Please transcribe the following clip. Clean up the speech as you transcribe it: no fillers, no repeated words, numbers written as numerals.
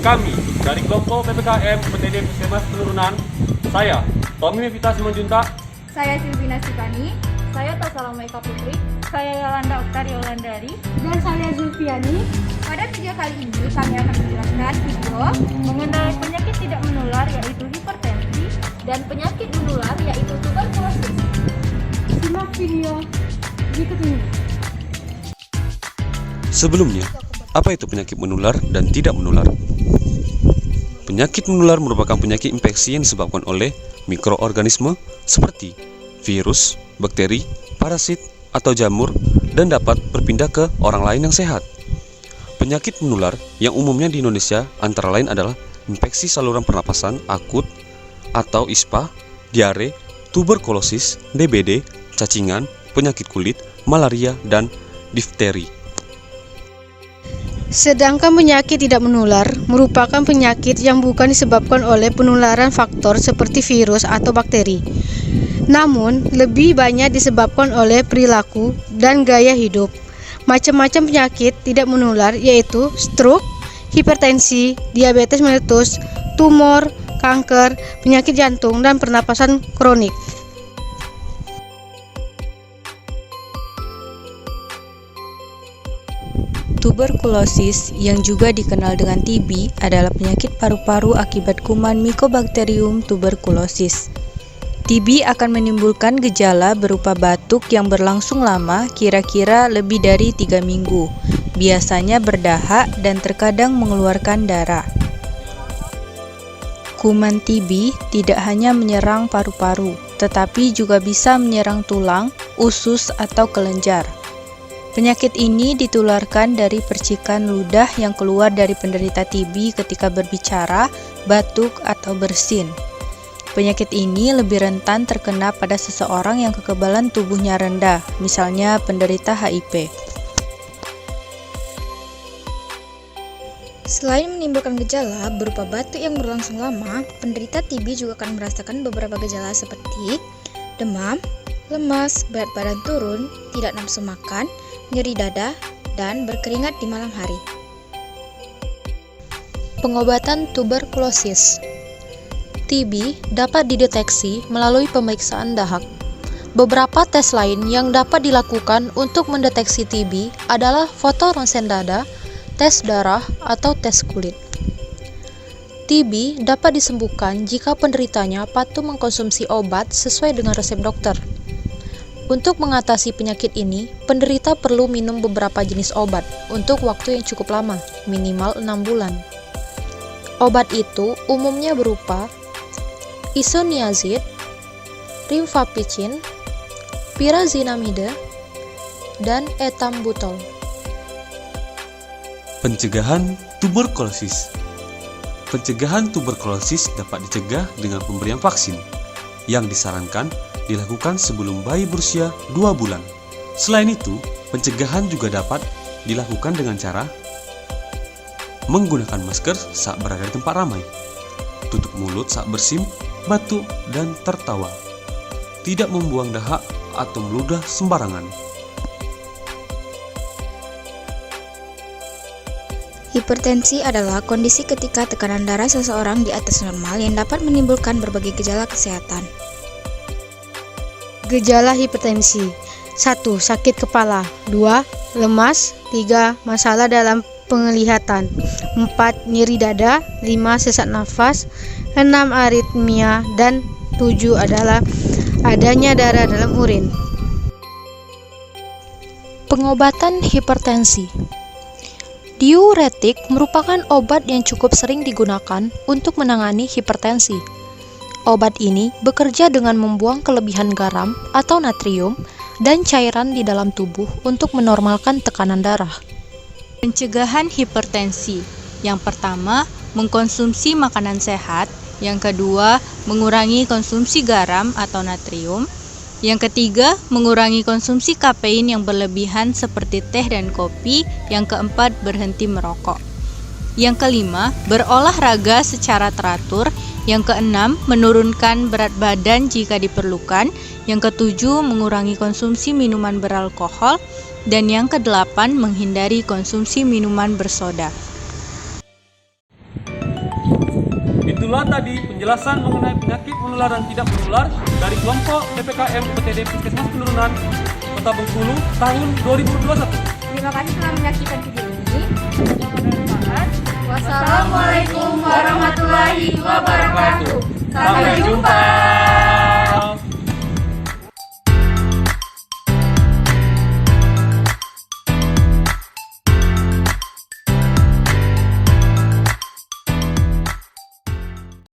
kami dari kelompok PPKM PTD Puskesmas Penurunan, saya Tommy Mevita Simanjuntak, Saya Silvina Sukani, Saya Tasalama Eka Putri. saya Yolanda Oktari Olandari. Dan saya Zulfiani. Pada video kali ini kami akan menjelaskan video Mengenai penyakit tidak menular yaitu hipertensi dan penyakit menular yaitu tuberkulosis. Simak video berikut ini. Sebelumnya, apa itu penyakit menular dan tidak menular? Penyakit menular merupakan penyakit infeksi yang disebabkan oleh mikroorganisme seperti virus, bakteri, parasit, atau jamur dan dapat berpindah ke orang lain yang sehat. Penyakit menular yang umumnya di Indonesia antara lain adalah infeksi saluran pernapasan akut atau ISPA, diare, tuberkulosis, DBD, cacingan, penyakit kulit, malaria, dan difteri. Sedangkan penyakit tidak menular merupakan penyakit yang bukan disebabkan oleh penularan faktor seperti virus atau bakteri, namun lebih banyak disebabkan oleh perilaku dan gaya hidup. Macam-macam penyakit tidak menular yaitu stroke, hipertensi, diabetes melitus, tumor, kanker, penyakit jantung, dan pernapasan kronik. Tuberkulosis, yang juga dikenal dengan TB, adalah penyakit paru-paru akibat kuman Mycobacterium tuberculosis. TB akan menimbulkan gejala berupa batuk yang berlangsung lama, kira-kira lebih dari 3 minggu. Biasanya berdahak dan terkadang mengeluarkan darah. Kuman TB tidak hanya menyerang paru-paru, tetapi juga bisa menyerang tulang, usus, atau kelenjar. Penyakit ini ditularkan dari percikan ludah yang keluar dari penderita TB ketika berbicara, batuk, atau bersin. Penyakit ini lebih rentan terkena pada seseorang yang kekebalan tubuhnya rendah, misalnya penderita HIV. Selain menimbulkan gejala berupa batuk yang berlangsung lama, penderita TB juga akan merasakan beberapa gejala seperti demam, lemas, berat badan turun, tidak nafsu makan, nyeri dada, dan berkeringat di malam hari. Pengobatan tuberkulosis. TB dapat dideteksi melalui pemeriksaan dahak. Beberapa tes lain yang dapat dilakukan untuk mendeteksi TB adalah foto ronsen dada, tes darah, atau tes kulit. TB dapat disembuhkan jika penderitanya patuh mengkonsumsi obat sesuai dengan resep dokter. Untuk mengatasi penyakit ini, penderita perlu minum beberapa jenis obat untuk waktu yang cukup lama, minimal 6 bulan. Obat itu umumnya berupa isoniazid, rifampicin, pyrazinamide, dan etambutol. Pencegahan tuberkulosis. Pencegahan tuberkulosis dapat dicegah dengan pemberian vaksin yang disarankan dilakukan sebelum bayi berusia 2 bulan. Selain itu, pencegahan juga dapat dilakukan dengan cara menggunakan masker saat berada di tempat ramai, tutup mulut saat bersin, batuk, dan tertawa, tidak membuang dahak atau meludah sembarangan. Hipertensi adalah kondisi ketika tekanan darah seseorang di atas normal yang dapat menimbulkan berbagai gejala kesehatan. Gejala hipertensi: 1. Sakit kepala. 2. Lemas. 3. Masalah dalam penglihatan. 4. Nyeri dada. 5. Sesak nafas. 6. Aritmia. Dan 7 adalah adanya darah dalam urin. Pengobatan hipertensi. Diuretik merupakan obat yang cukup sering digunakan untuk menangani hipertensi. Obat ini bekerja dengan membuang kelebihan garam atau natrium dan cairan di dalam tubuh untuk menormalkan tekanan darah. Pencegahan hipertensi. Yang pertama, mengkonsumsi makanan sehat. Yang kedua, mengurangi konsumsi garam atau natrium. Yang ketiga, mengurangi konsumsi kafein yang berlebihan seperti teh dan kopi. Yang keempat, berhenti merokok. Yang kelima, berolahraga secara teratur. Yang keenam, menurunkan berat badan jika diperlukan. Yang ketujuh, mengurangi konsumsi minuman beralkohol. Dan yang kedelapan, menghindari konsumsi minuman bersoda. Demikianlah tadi penjelasan mengenai penyakit menular dan tidak menular dari kelompok PPKM UPTD Puskesmas Penurunan Kota Bengkulu tahun 2021. Terima kasih telah menyaksikan video ini. Wassalamualaikum warahmatullahi wabarakatuh. Sampai jumpa.